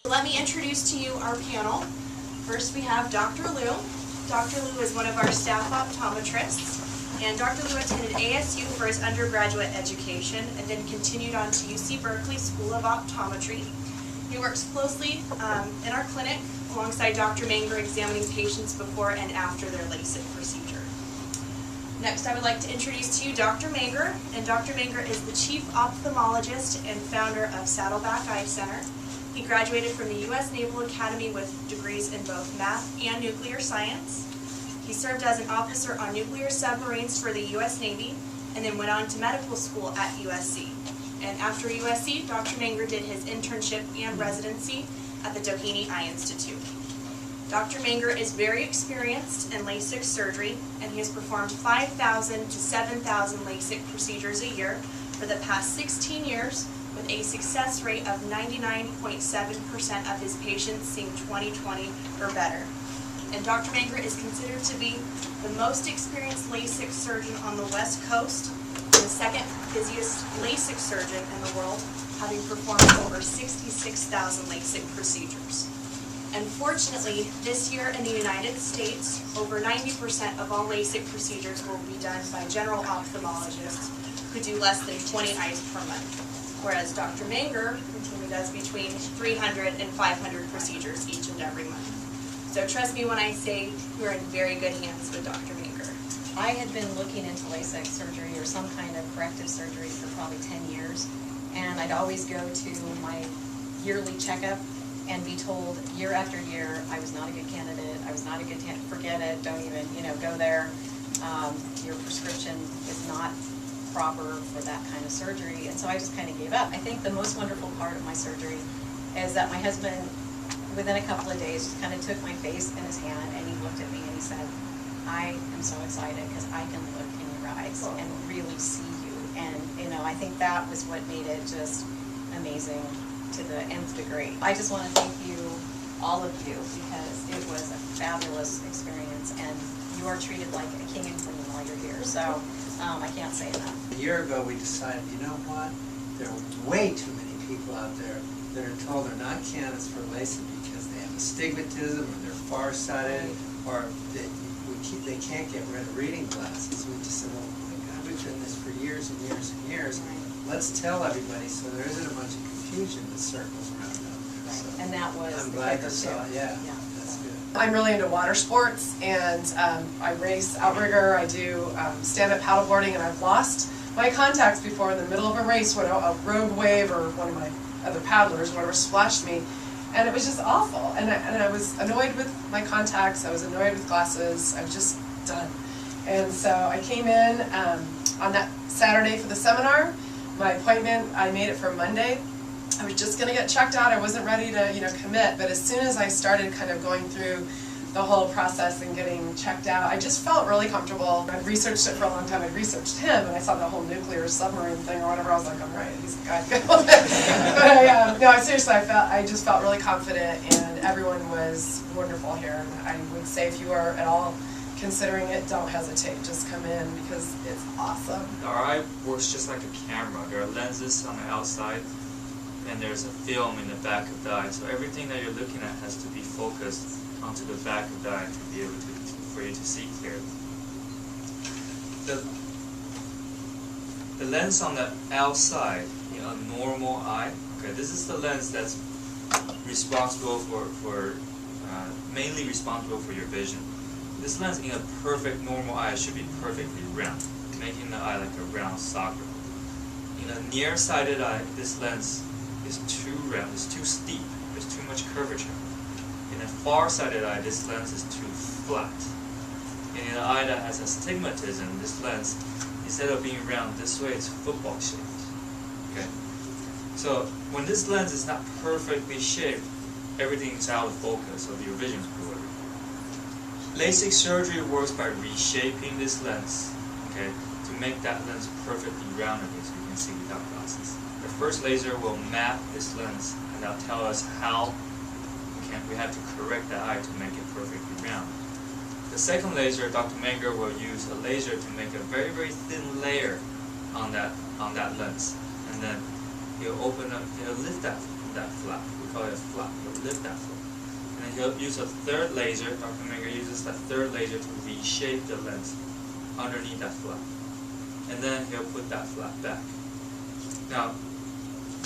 Let me introduce to you our panel. First we have Dr. Liu. Dr. Liu is one of our staff optometrists, and Dr. Liu attended ASU for his undergraduate education and then continued on to UC Berkeley School of Optometry. He works closely in our clinic alongside Dr. Manger, examining patients before and after their LASIK procedure. Next, I would like to introduce to you Dr. Manger, and Dr. Manger is the chief ophthalmologist and founder of Saddleback Center. He graduated from the U.S. Naval Academy with degrees in both math and nuclear science. He served as an officer on nuclear submarines for the U.S. Navy and then went on to medical school at USC. And after USC, Dr. Manger did his internship and residency at the Doheny Eye Institute. Dr. Manger is very experienced in LASIK surgery, and he has performed 5,000 to 7,000 LASIK procedures a year for the past 16 years, with a success rate of 99.7% of his patients seeing 20/20 or better. And Dr. Manger is considered to be the most experienced LASIK surgeon on the West Coast, and the second busiest LASIK surgeon in the world, having performed over 66,000 LASIK procedures. Unfortunately, this year in the United States, over 90% of all LASIK procedures will be done by general ophthalmologists who do less than 20 eyes per month, whereas Dr. Manger routinely does between 300 and 500 procedures each and every month. So trust me when I say you're in very good hands with Dr. Manger. I had been looking into LASIK surgery or some kind of corrective surgery for probably 10 years, and I'd always go to my yearly checkup and be told year after year I was not a good candidate, I was not a good candidate, forget it, don't even, go there. Your prescription is not proper for that kind of surgery, and so I just kind of gave up. I think the most wonderful part of my surgery is that my husband, within a couple of days, just kind of took my face in his hand and he looked at me and he said, I am so excited because I can look in your eyes and really see you. And I think that was what made it just amazing to the nth degree. I just want to thank you, all of you, because it was a fabulous experience and you are treated like a king and queen while you're here. So I can't say enough. A year ago we decided, you know what, there are way too many people out there that are told they're not candidates for LASIK because they have astigmatism or they're farsighted or they can't get rid of reading glasses. We just said, oh my God, we've done this for years and years and years. Let's tell everybody so there isn't a bunch of confusion that circles around out there. So And that was I'm the glad kicker you saw, too. yeah, that's good. I'm really into water sports, and I race outrigger, I do stand-up paddleboarding, and I've lost my contacts before in the middle of a race when a rogue wave or one of my other paddlers, whatever, splashed me, and it was just awful. And I was annoyed with my contacts, I was annoyed with glasses, I was just done. And so I came in on that Saturday for the seminar. My appointment, I made it for Monday. I was just going to get checked out. I wasn't ready to commit, but as soon as I started kind of going through the whole process and getting checked out, I just felt really comfortable. I'd researched it for a long time. I'd researched him, and I saw the whole nuclear submarine thing or whatever. I was like, I'm right, he's the guy to go with it. But no, seriously, I just felt really confident, and everyone was wonderful here. And I would say if you are at all considering it, don't hesitate. Just come in because it's awesome. Our eye works just like a camera. There are lenses on the outside, and there's a film in the back of the eye. So everything that you're looking at has to be focused onto the back of the eye to be able for you to see clearly. The lens on the outside, a normal eye. Okay, this is the lens that's responsible mainly responsible for your vision. This lens in a perfect normal eye should be perfectly round, making the eye like a round soccer. In a nearsighted eye, this lens is too round, it's too steep, there's too much curvature. In a far-sighted eye, this lens is too flat. And in an eye that has astigmatism, this lens, instead of being round this way, it's football shaped. Okay? So when this lens is not perfectly shaped, everything is out of focus, so your vision is blurry. LASIK surgery works by reshaping this lens, okay, to make that lens perfectly round again so you can see without glasses. The first laser will map this lens and that'll tell us how we have to correct the eye to make it perfectly round. The second laser, Dr. Manger will use a laser to make a very, very thin layer on that lens. And then he'll open up, he'll lift that flap. We call it a flap. He'll lift that flap. And then he'll use a third laser. Dr. Manger uses that third laser to reshape the lens underneath that flap. And then he'll put that flap back. Now,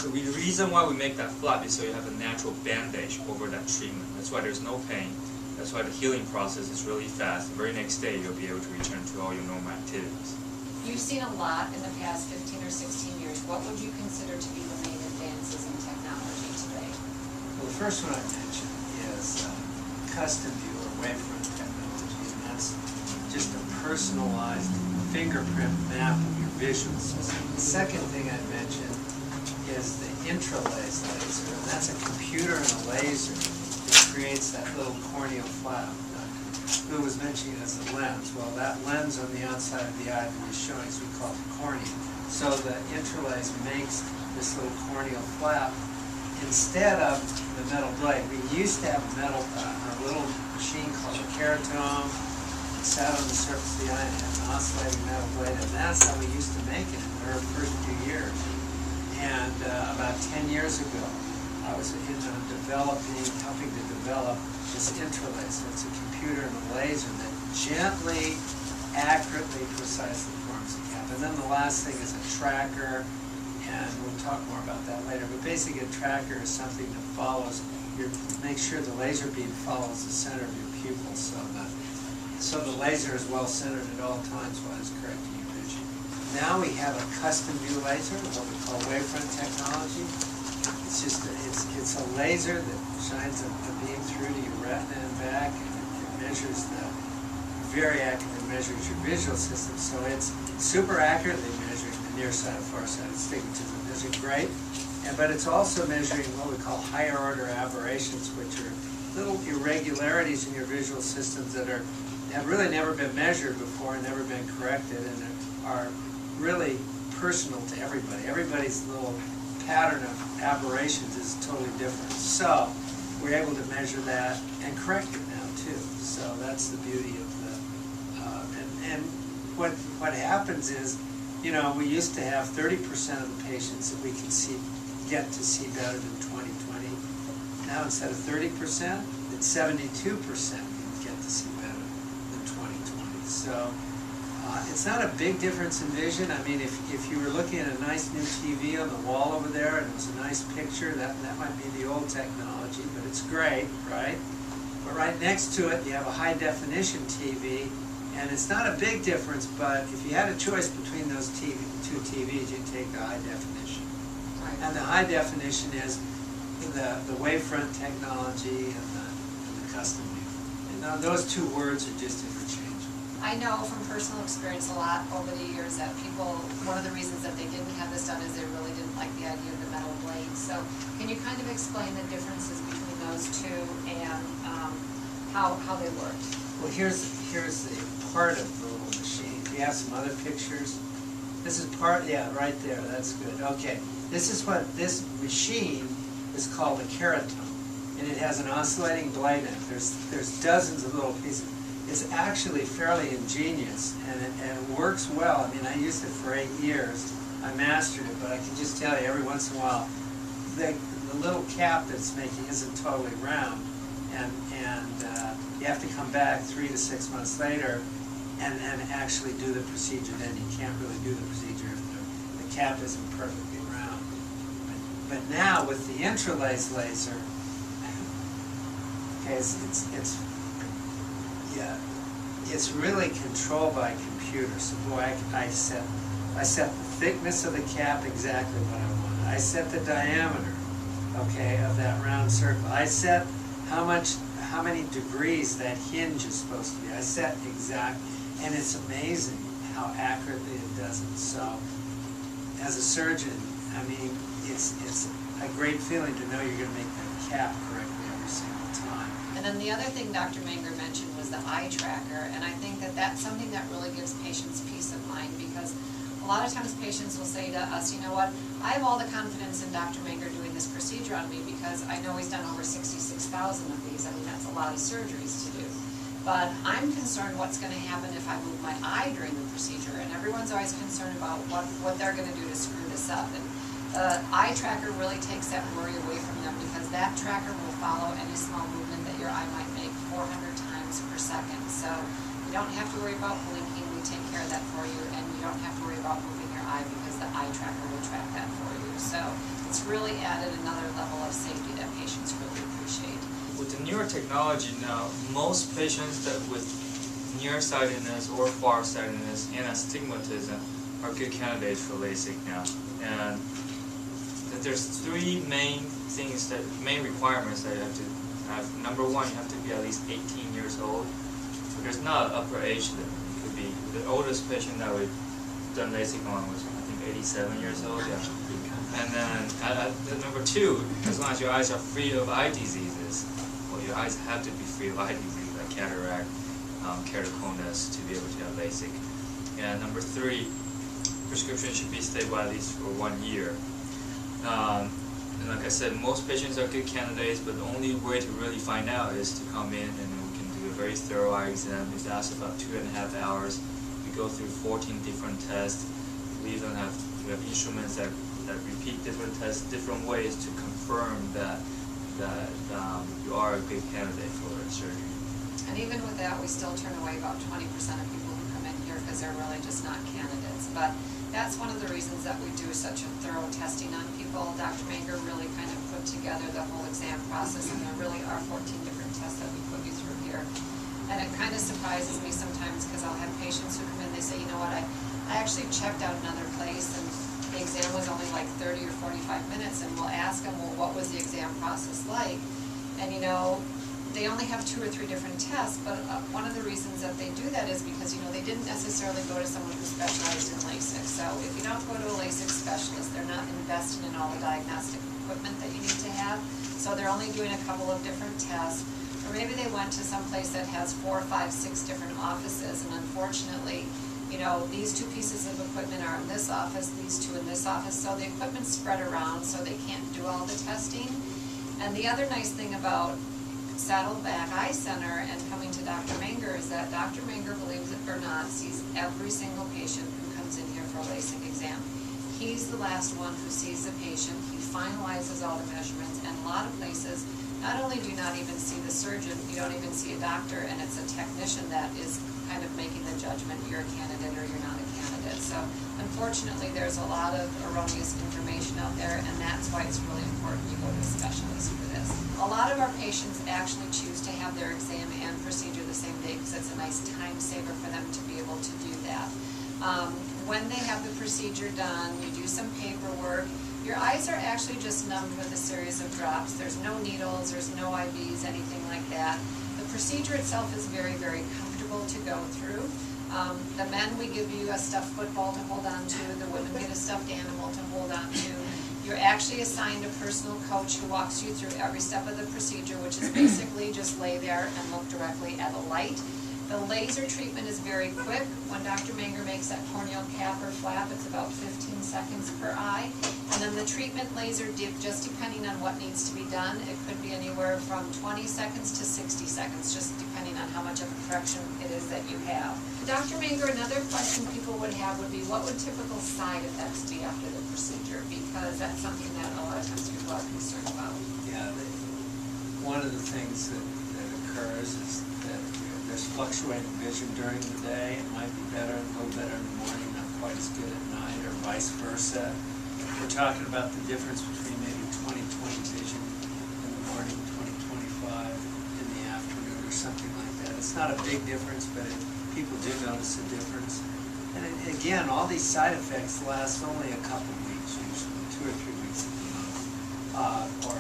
the reason why we make that flap is so you have a natural bandage over that treatment. That's why there's no pain. That's why the healing process is really fast. The very next day, you'll be able to return to all your normal activities. You've seen a lot in the past 15 or 16 years. What would you consider to be the main advances in technology today? Well, the first one I mentioned is custom view or wavefront technology, and that's just a personalized fingerprint map of your visual system. The second thing I mentioned is the intralaser laser, and that's a computer and a laser that creates that little corneal flap. Who was mentioning it as a lens? Well, that lens on the outside of the eye that he's showing is we call the cornea. So the intralaser makes this little corneal flap instead of the metal blade. We used to have a little machine called a keratome. It sat on the surface of the eye and had an oscillating metal blade, and that's how we used to make it in the first few years. And about 10 years ago, I was helping to develop this intralaser. It's a computer and a laser that gently, accurately, precisely forms the cap. And then the last thing is a tracker, and we'll talk more about that later. But basically, a tracker is something that follows makes sure the laser beam follows the center of your pupil, so the laser is well centered at all times while it's correcting your vision. Now we have a custom view laser, what we call wavefront technology. It's a laser that shines a beam through to your retina and back, and it measures very accurately measures your visual system. So it's super accurately measuring the near side and far side astigmatism. Is it great? But it's also measuring what we call higher order aberrations, which are little irregularities in your visual systems that have really never been measured before and never been corrected, and are really personal to everybody. Everybody's little pattern of aberrations is totally different. So we're able to measure that and correct it now too. So that's the beauty of and what happens is, you know, we used to have 30% of the patients that we can get to see better than 20/20. Now instead of 30%, it's 72% we get to see better than 20/20. So it's not a big difference in vision. I mean, if you were looking at a nice new TV on the wall over there and it was a nice picture, that might be the old technology, but it's great, right? But right next to it, you have a high definition TV, and it's not a big difference, but if you had a choice between those two TVs, you'd take the high definition. Right. And the high definition is the wavefront technology and the custom view. And now those two words are just interchangeable. I know from personal experience a lot over the years that people, one of the reasons that they didn't have this done is they really didn't like the idea of the metal blade. So can you kind of explain the differences between those two and how they worked? Well, here's the part of the little machine. Do you have some other pictures? This is part, yeah, right there, that's good. Okay, this is what this machine is called a keratome, and it has an oscillating blade in it. There's dozens of little pieces. It's actually fairly ingenious, and it works well. I mean, I used it for 8 years. I mastered it, but I can just tell you, every once in a while, the little cap that's making isn't totally round, and you have to come back 3 to 6 months later and actually do the procedure. Then you can't really do the procedure if the cap isn't perfectly round. But now with the intralaser laser, okay, it's really controlled by computer. So boy, I set the thickness of the cap exactly what I wanted. I set the diameter, okay, of that round circle. I set how many degrees that hinge is supposed to be. I set exact, and it's amazing how accurately it does it. So as a surgeon, I mean, it's a great feeling to know you're going to make that cap correctly every single time. And then the other thing Dr. Manger mentioned was the eye tracker, and I think that that's something that really gives patients peace of mind, because a lot of times patients will say to us, you know what, I have all the confidence in Dr. Manger doing this procedure on me because I know he's done over 66,000 of these. I mean, that's a lot of surgeries to do. But I'm concerned what's going to happen if I move my eye during the procedure, and everyone's always concerned about what they're going to do to screw this up. And The eye tracker really takes that worry away from them because that tracker will follow any small movement that your eye might make 400 times per second. So you don't have to worry about blinking, we take care of that for you, and you don't have to worry about moving your eye because the eye tracker will track that for you. So it's really added another level of safety that patients really appreciate. With the newer technology now, most patients that with nearsightedness or farsightedness and astigmatism are good candidates for LASIK now. And there's three main requirements that you have to have. Number one, you have to be at least 18 years old. So there's not an upper age limit. It could be the oldest patient that we've done LASIK on was I think 87 years old. Yeah. And then number two, as long as your eyes are free of eye diseases, well, your eyes have to be free of eye diseases like cataract, keratoconus to be able to have LASIK. And number three, prescription should be stable at least for 1 year. And like I said, most patients are good candidates, but the only way to really find out is to come in and we can do a very thorough eye exam. It lasts about 2.5 hours. We go through 14 different tests. We have instruments that repeat different tests different ways to confirm that you are a good candidate for surgery. And even with that, we still turn away about 20% of people who come in here because they're really just not candidates. But that's one of the reasons that we do such a thorough testing on people. Dr. Manger really kind of put together the whole exam process, and there really are 14 different tests that we put you through here. And it kind of surprises me sometimes because I'll have patients who come in, they say, you know what, I actually checked out another place and the exam was only like 30 or 45 minutes, and we'll ask them, well, what was the exam process like? And you know, they only have 2 or 3 different tests, but one of the reasons that they do that is because, you know, they didn't necessarily go to someone who specialized in LASIK. So if you don't go to a LASIK specialist, they're not invested in all the diagnostic equipment that you need to have. So they're only doing a couple of different tests. Or maybe they went to some place that has 4, 5, 6 different offices, and unfortunately, you know, these 2 pieces of equipment are in this office, these 2 in this office, so the equipment's spread around, so they can't do all the testing. And the other nice thing about Saddleback Eye Center and coming to Dr. Manger is that Dr. Manger, believes it or not, sees every single patient who comes in here for a LASIK exam. He's the last one who sees the patient, he finalizes all the measurements, and a lot of places, not only do you not even see the surgeon, you don't even see a doctor, and it's a technician that is kind of making the judgment, you're a candidate or you're not a candidate. So unfortunately, there's a lot of erroneous information out there, and that's why it's really important you go to a specialist for this. A lot of our patients actually choose to have their exam and procedure the same day because it's a nice time saver for them to be able to do that. When they have the procedure done, you do some paperwork. Your eyes are actually just numbed with a series of drops. There's no needles, there's no IVs, anything like that. The procedure itself is very, very comfortable to go through. The men, we give you a stuffed football to hold on to. The women get a stuffed animal to hold on to. You're actually assigned a personal coach who walks you through every step of the procedure, which is basically just lay there and look directly at a light. The laser treatment is very quick. When Dr. Manger makes that corneal cap or flap, it's about 15 seconds per eye. And then the treatment laser dip, just depending on what needs to be done, it could be anywhere from 20 seconds to 60 seconds, just depending on how much of a correction it is that you have. Dr. Manger, another question people would have would be, what would typical side effects be after the procedure? Because that's something that a lot of times people are concerned about. Yeah, one of the things that occurs is that there's fluctuating vision during the day. It might be better, a little better in the morning, not quite as good at night, or vice versa. We're talking about the difference between maybe 20/20 vision in the morning, 20/25 in the afternoon, or something like that. It's not a big difference, but people do notice a difference. And again, all these side effects last only a couple weeks, usually 2 or 3 weeks at the most. Or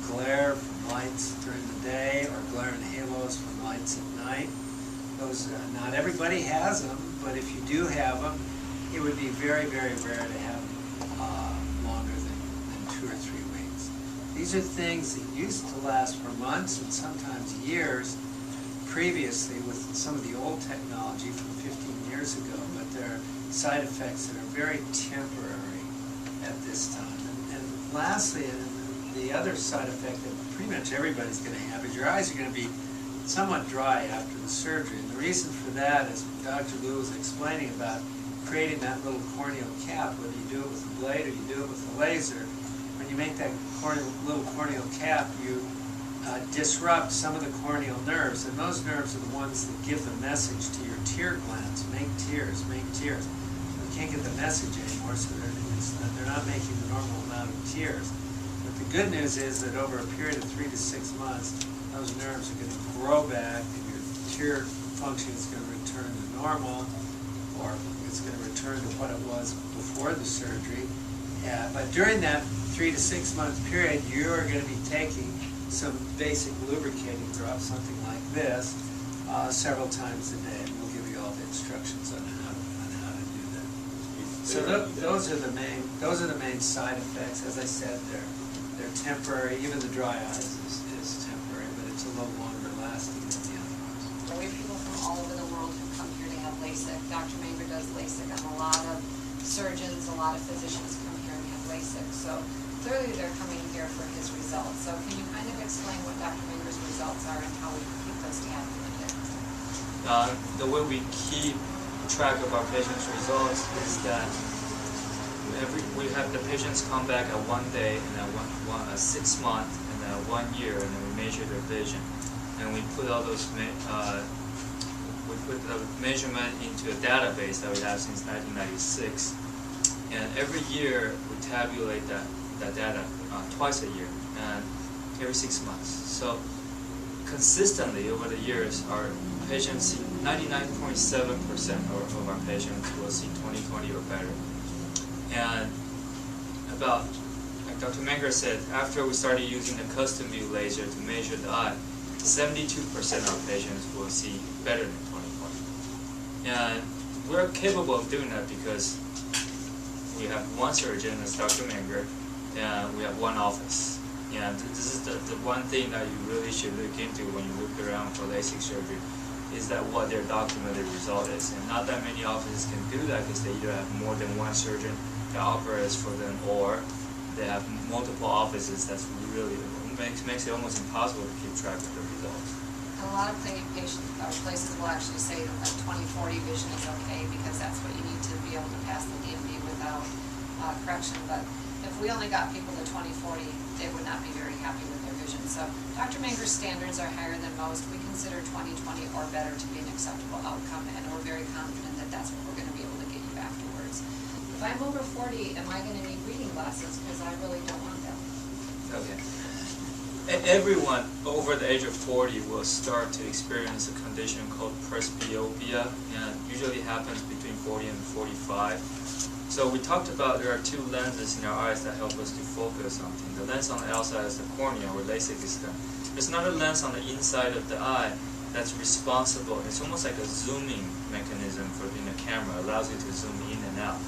glare from lights during the day, or glare and halos from lights at night. Those, not everybody has them, but if you do have them, it would be very, very rare to have them longer than 2 or 3 weeks. These are things that used to last for months and sometimes years previously with some of the old technology from 15 years ago, but they're side effects that are very temporary at this time. And lastly, the other side effect that pretty much everybody's going to have is your eyes are going to be somewhat dry after the surgery. And the reason for that is Dr. Liu was explaining about creating that little corneal cap, whether you do it with a blade or you do it with a laser, when you make that little corneal cap, you disrupt some of the corneal nerves, and those nerves are the ones that give the message to your tear glands, make tears, make tears. You can't get the message anymore, so they're not making the normal amount of tears. But the good news is that over a period of 3 to 6 months, those nerves are going to grow back, and your tear function is going to return to normal, or it's going to return to what it was before the surgery. But during that 3 to 6 month period, you're going to be taking some basic lubricating drops, something like this, several times a day, and we'll give you all the instructions on how to do that. So those are the main side effects. As I said, they're temporary. Even the dry eyes is temporary, but it's a little longer lasting than the other ones. We have people from all over the world who come here to have LASIK. Dr. Manger does LASIK, and a lot of surgeons, a lot of physicians come here and have LASIK. So clearly they're coming here for his results. So can you kind of explain what Dr. Manger's results are and how we keep those tabulated? The way we keep track of our patients' results is that we have the patients come back at 1 day, and then 6 months, and then 1 year, and then we measure their vision, and we put all those we put the measurement into a database that we have since 1996, and every year we tabulate that data twice a year and every 6 months. So consistently over the years, our patients, 99.7% of our patients will see 20/20 or better. And about, like Dr. Manger said, after we started using the custom view laser to measure the eye, 72% of patients will see better than 20/20. And we're capable of doing that because we have one surgeon, that's Dr. Manger, and we have one office. And this is the one thing that you really should look into when you look around for LASIK surgery, is that what their documented result is. And not that many offices can do that because they either have more than one surgeon that operates for them, or they have multiple offices. That's really makes it almost impossible to keep track of the results. And a lot of places will actually say that 20/40 vision is okay because that's what you need to be able to pass the DMB without correction. But if we only got people to 20/40, they would not be very happy with their vision. So Dr. Manger's standards are higher than most. We consider 20/20 or better to be an acceptable outcome, and we're very confident that that's what we're going to be able to get you afterwards. If I'm over 40, am I going to need reading glasses? Because I really don't want them. Okay. Everyone over the age of 40 will start to experience a condition called presbyopia, and it usually happens between 40 and 45. So we talked about there are two lenses in our eyes that help us to focus on things. The lens on the outside is the cornea, where LASIK is done. There's another lens on the inside of the eye that's responsible. It's almost like a zooming mechanism in the camera. It allows you to zoom in and out.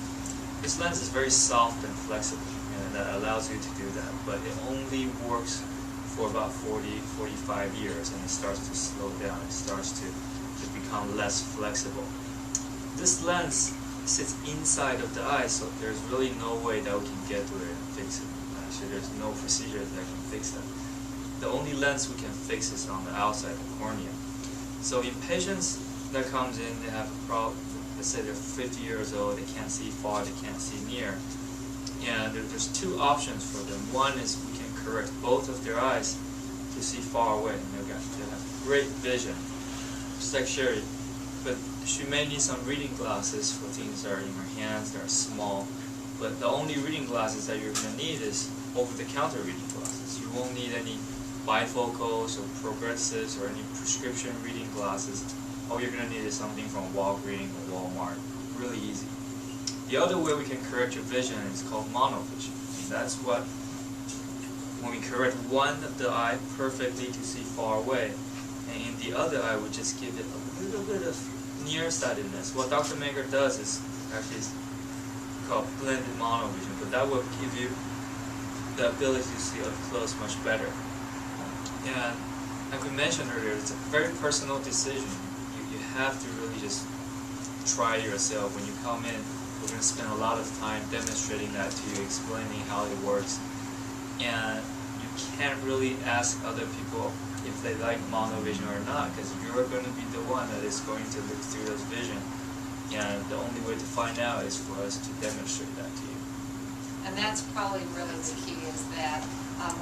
This lens is very soft and flexible, and that allows you to do that. But it only works for about 40, 45 years, and it starts to slow down. It starts to become less flexible. This lens sits inside of the eye, so there's really no way that we can get to it and fix it. Actually, there's no procedure that can fix that. The only lens we can fix is on the outside, the cornea. So in patients that comes in, they have a problem, let's say they're 50 years old, they can't see far, they can't see near, and there's two options for them. One is we can correct both of their eyes to see far away, and they'll have great vision, just like Sherry. But she may need some reading glasses for things that are in her hands, that are small. But the only reading glasses that you're going to need is over-the-counter reading glasses. You won't need any bifocals or progressives or any prescription reading glasses. All you're going to need is something from Walgreens or Walmart. Really easy. The other way we can correct your vision is called monovision. That's what, when we correct one of the eye perfectly to see far away, and in the other eye we just give it a little bit of nearsightedness. What Dr. Manger does is actually called blended monovision, but that will give you the ability to see up close much better. And like we mentioned earlier, it's a very personal decision. You have to really just try yourself. When you come in, we're going to spend a lot of time demonstrating that to you, explaining how it works. And you can't really ask other people if they like monovision or not, because you're going to be the one that is going to look through this vision. And the only way to find out is for us to demonstrate that to you. And that's probably really the key, is that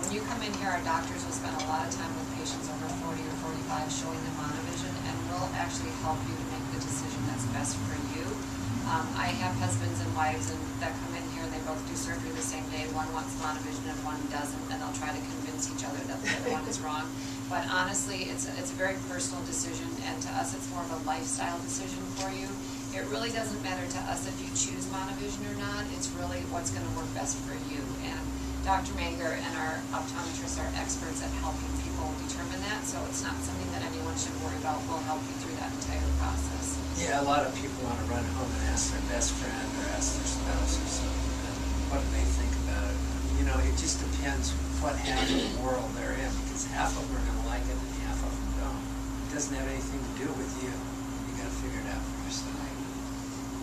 when you come in here, our doctors will spend a lot of time with patients over 40 or 45 showing them monovision, and we'll actually help you to make the decision that's best for you. I have husbands and wives that come in here and they both do surgery the same day. One wants monovision and one doesn't, and they'll try to convince each other that the other one is wrong. But honestly, it's a very personal decision, and to us it's more of a lifestyle decision for you. It really doesn't matter to us if you choose monovision or not. It's really what's going to work best for you. And Dr. Manger and our optometrists are experts at helping people determine that, so it's not something that anyone should worry about. We'll help you through that entire process. Yeah, a lot of people want to run home and ask their best friend or ask their spouse or something, and what do they think about it? You know, it just depends what half of the world they're in, because half of them are going to like it and half of them don't. It doesn't have anything to do with you. You got to figure it out for yourself.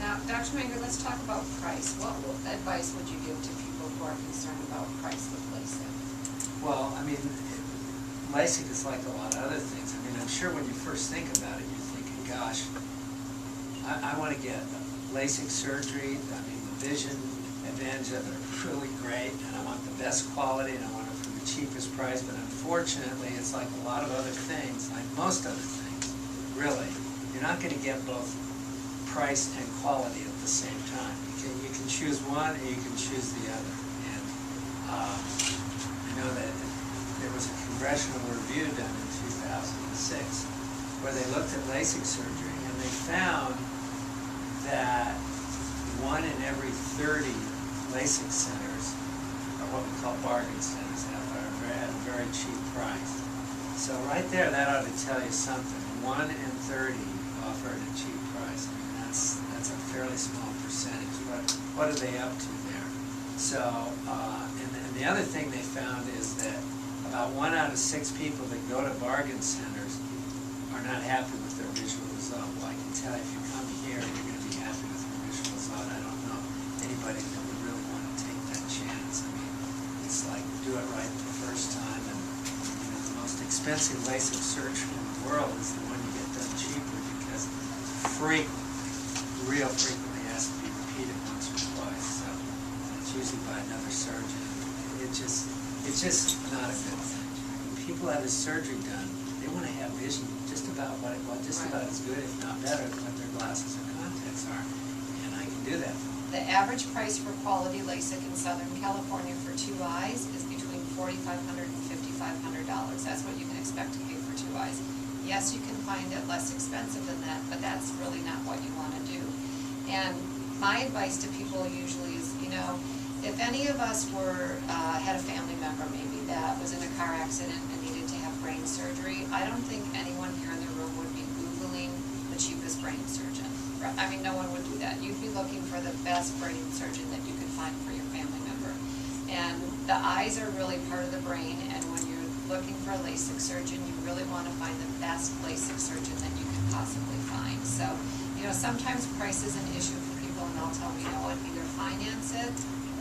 Now, Dr. Manger, let's talk about price. What advice would you give to people who are concerned about price with LASIK? Well, I mean, LASIK is like a lot of other things. I mean, I'm sure when you first think about it, you're thinking, gosh, I want to get LASIK surgery. I mean, the vision advantage of it are really great, and I want the best quality, and I want it for the cheapest price. But unfortunately, it's like a lot of other things, like most other things, really. You're not going to get both price and quality at the same time. You can choose one or you can choose the other. And I know that there was a congressional review done in 2006 where they looked at LASIK surgery and they found that 1 in every 30 LASIK centers, or what we call bargain centers, at a very cheap price. So right there, that ought to tell you something. 1 in 30 offer at a cheap price. I mean, that's a fairly small percentage. What are they up to there? So, and the other thing they found is that about 1 out of 6 people that go to bargain centers are not happy with their visual result. Well, I can tell you, if you come here, you're going to be happy with your visual result. I don't know anybody that would really want to take that chance. I mean, it's like do it right the first time, and you know, the most expensive LASIK surgery in the world is the one you get done cheaper, because real frequently has to be repeated once or twice. So it's usually by another surgeon. It's just not a good thing. When people have this surgery done, they want to have vision just about as good, if not better, than what their glasses or contacts are, and I can do that for them. The average price for quality LASIK in Southern California for 2 eyes is between $4,500 and $5,500. That's what you can expect to pay for 2 eyes. Yes, you can find it less expensive than that, but that's really not what you want to do. And my advice to people usually is, you know, if any of us had a family member maybe that was in a car accident and needed to have brain surgery, I don't think anyone here in the room would be Googling the cheapest brain surgeon. I mean, no one would do that. You'd be looking for the best brain surgeon that you could find for your family member. And the eyes are really part of the brain, and when you're looking for a LASIK surgeon, you really want to find the best LASIK surgeon that you can possibly find. So, you know, sometimes price is an issue for people, and they'll tell me, you know what, either finance it,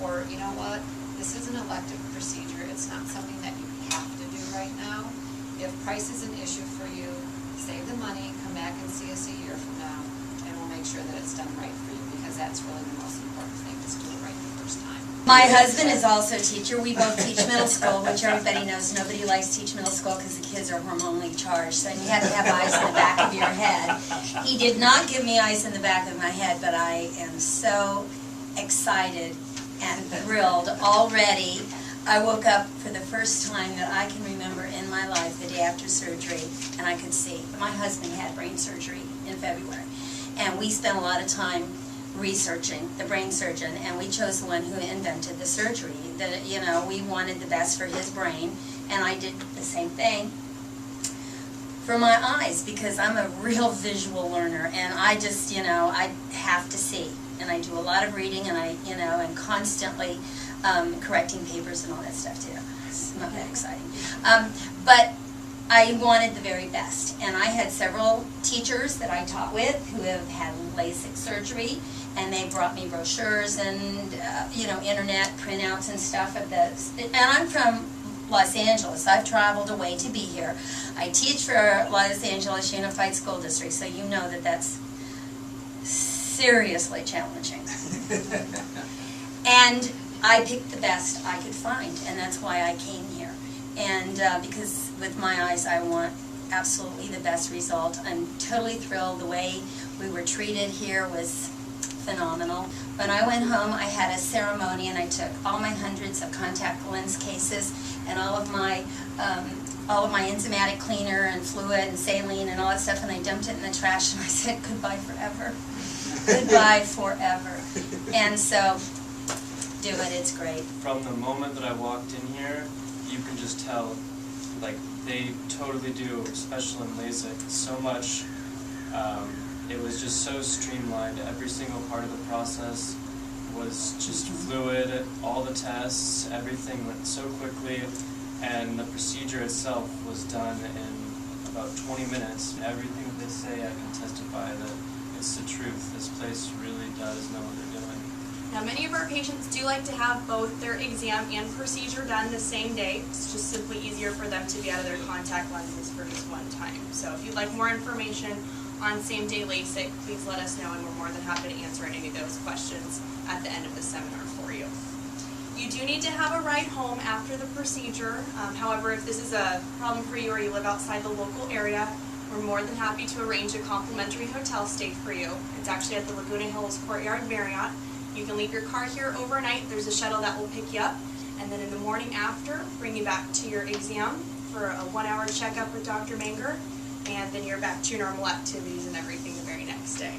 or, you know what, this is an elective procedure. It's not something that you have to do right now. If price is an issue for you, save the money, come back and see us a year from now, and we'll make sure that it's done right for you, because that's really the most important thing, is do it right the first time. My husband is also a teacher. We both teach middle school, which everybody knows nobody likes to teach middle school because the kids are hormonally charged, so you have to have eyes in the back of your head. He did not give me eyes in the back of my head, but I am so excited and thrilled already. I woke up for the first time that I can remember in my life the day after surgery, and I could see. My husband had brain surgery in February, and we spent a lot of time researching the brain surgeon, and we chose the one who invented the surgery. That, you know, we wanted the best for his brain, and I did the same thing for my eyes, because I'm a real visual learner, and I just, you know, I have to see. And I do a lot of reading, and I, you know, and constantly correcting papers and all that stuff too. It's not that exciting. But I wanted the very best, and I had several teachers that I taught with who have had LASIK surgery, and they brought me brochures and, you know, internet printouts and stuff of this. And I'm from Los Angeles. I've traveled away to be here. I teach for Los Angeles Unified School District, so you know that that's seriously challenging. And I picked the best I could find, and that's why I came here. And because with my eyes, I want absolutely the best result. I'm totally thrilled. The way we were treated here was phenomenal. When I went home, I had a ceremony, and I took all my hundreds of contact lens cases and all of my enzymatic cleaner and fluid and saline and all that stuff, and I dumped it in the trash, and I said, goodbye forever. Goodbye forever. And so, do it, it's great. From the moment that I walked in here, you can just tell, like, they totally do, especially in LASIK, so much. It was just so streamlined. Every single part of the process was just fluid. All the tests, everything went so quickly, and the procedure itself was done in about 20 minutes. Everything that they say, I can testify that it's the truth. This place really does know what they're doing. Now, many of our patients do like to have both their exam and procedure done the same day. It's just simply easier for them to be out of their contact lenses for just one time. So if you'd like more information on same-day LASIK, please let us know, and we're more than happy to answer any of those questions at the end of the seminar for you. You do need to have a ride home after the procedure. However, if this is a problem for you or you live outside the local area, we're more than happy to arrange a complimentary hotel stay for you. It's actually at the Laguna Hills Courtyard Marriott. You can leave your car here overnight. There's a shuttle that will pick you up, and then in the morning after, bring you back to your exam for a 1-hour checkup with Dr. Manger, and then you're back to your normal activities and everything the very next day.